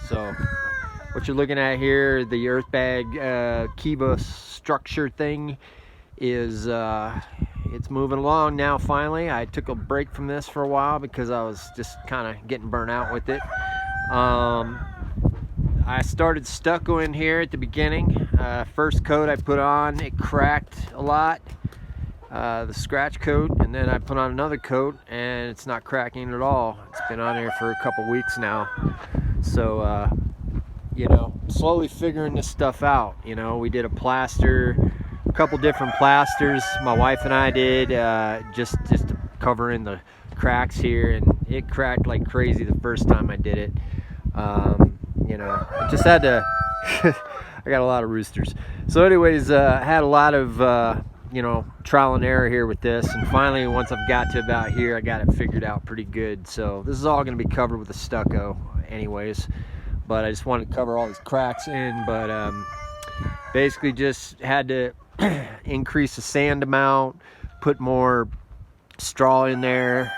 So what you're looking at here, the Earthbag Kiva structure thing, is it's moving along now. Finally, I took a break from this for a while because I was just kind of getting burnt out with it. I started stucco in here at the beginning. First coat I put on, it cracked a lot, the scratch coat, and then I put on another coat and it's not cracking at all. It's been on here for a couple weeks now. So you know, slowly figuring this stuff out. You know, we did a couple different plasters my wife and I did, just to cover in the cracks here, and it cracked like crazy the first time I did it. You know, I just had to I got a lot of roosters. So anyways, I had a lot of you know, trial and error here with this, and finally once I've got to about here, I got it figured out pretty good. So this is all going to be covered with the stucco anyways, but I just wanted to cover all these cracks in. But basically just had to increase the sand amount, put more straw in there,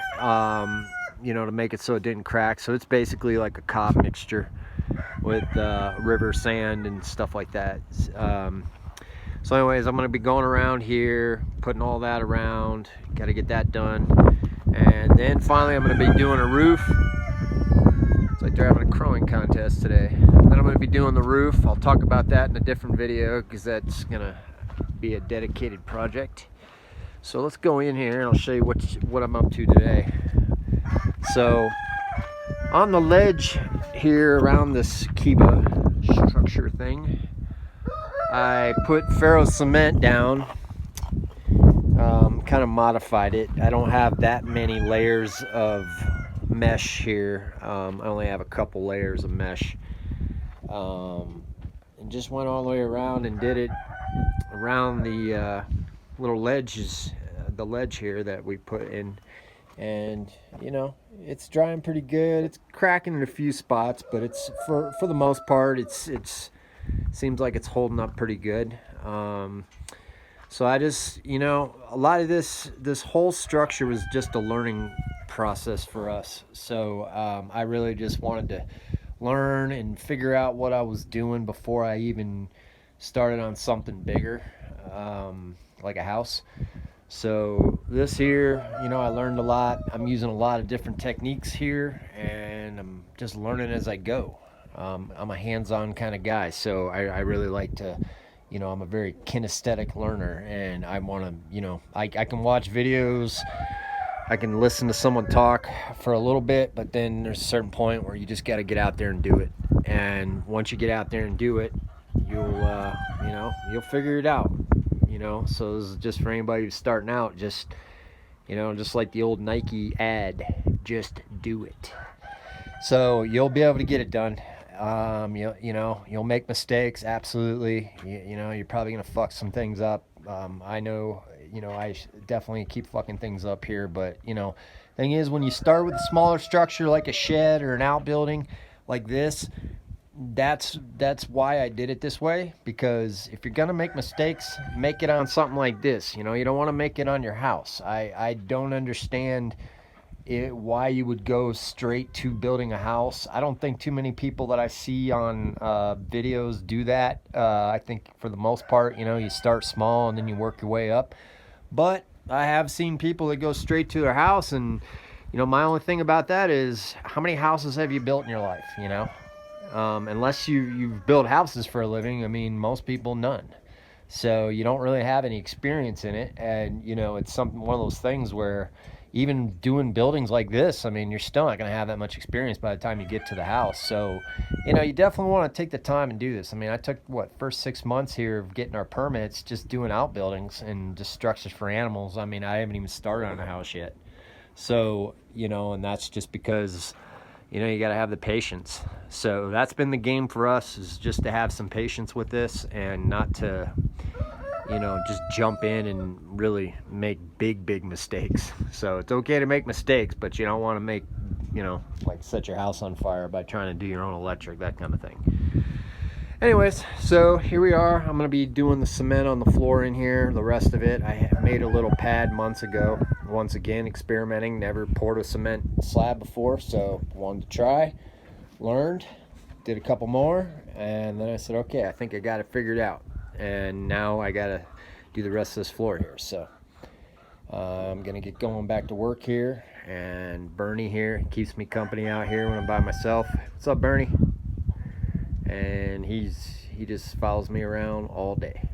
you know, to make it so it didn't crack. So it's basically like a cob mixture with river sand and stuff like that. So anyways, I'm going to be going around here, putting all that around. Got to get that done. And then finally I'm going to be doing a roof. It's like they're having a crowing contest today. Then I'm going to be doing the roof. I'll talk about that in a different video because that's going to be a dedicated project. So let's go in here and I'll show you what I'm up to today. So on the ledge here around this Kiva structure thing, I put ferro cement down, kind of modified it. I don't have that many layers of mesh here. I only have a couple layers of mesh, and just went all the way around and did it around the little ledges, the ledge here that we put in. And you know, it's drying pretty good. It's cracking in a few spots, but it's for the most part it's seems like it's holding up pretty good. So I just, you know, a lot of this whole structure was just a learning process for us. So I really just wanted to learn and figure out what I was doing before I even started on something bigger, like a house. So this here, you know, I learned a lot. I'm using a lot of different techniques here, and I'm just learning as I go. I'm a hands-on kind of guy, so I really like to, you know, I'm a very kinesthetic learner, and I want to, you know, I can watch videos, I can listen to someone talk for a little bit, but then there's a certain point where you just got to get out there and do it. And once you get out there and do it, you'll, you know, you'll figure it out. You know, so this is just for anybody who's starting out. Just, you know, just like the old Nike ad, just do it. So you'll be able to get it done. You know, you'll make mistakes, absolutely. You know, you're probably gonna fuck some things up. I know, you know, I definitely keep fucking things up here, but you know, thing is, when you start with a smaller structure like a shed or an outbuilding like this, that's why I did it this way. Because if you're gonna make mistakes, make it on something like this. You know, you don't want to make it on your house. I don't understand why you would go straight to building a house. I don't think too many people that I see on videos do that. I think for the most part, you know, you start small and then you work your way up. But I have seen people that go straight to their house, and you know, my only thing about that is, how many houses have you built in your life? You know, unless you've built houses for a living, I mean, most people, none. So you don't really have any experience in it. And you know, it's one of those things where even doing buildings like this, I mean, you're still not going to have that much experience by the time you get to the house. So, you know, you definitely want to take the time and do this. I mean, I took, first 6 months here of getting our permits, just doing outbuildings and just structures for animals. I mean, I haven't even started on a house yet. So, you know, and that's just because, you know, you got to have the patience. So that's been the game for us, is just to have some patience with this and not to, you know, just jump in and really make big mistakes. So it's okay to make mistakes, but you don't want to make, you know, like set your house on fire by trying to do your own electric, that kind of thing. Anyways, so here we are. I'm going to be doing the cement on the floor in here, the rest of it. I made a little pad months ago. Once again, experimenting. Never poured a cement slab before, so wanted to try. Learned. did a couple more, and then I said, okay, I think I got it figured out. And now I gotta do the rest of this floor here. So I'm gonna get going back to work here, and Bernie here keeps me company out here when I'm by myself. What's up, Bernie? And he just follows me around all day.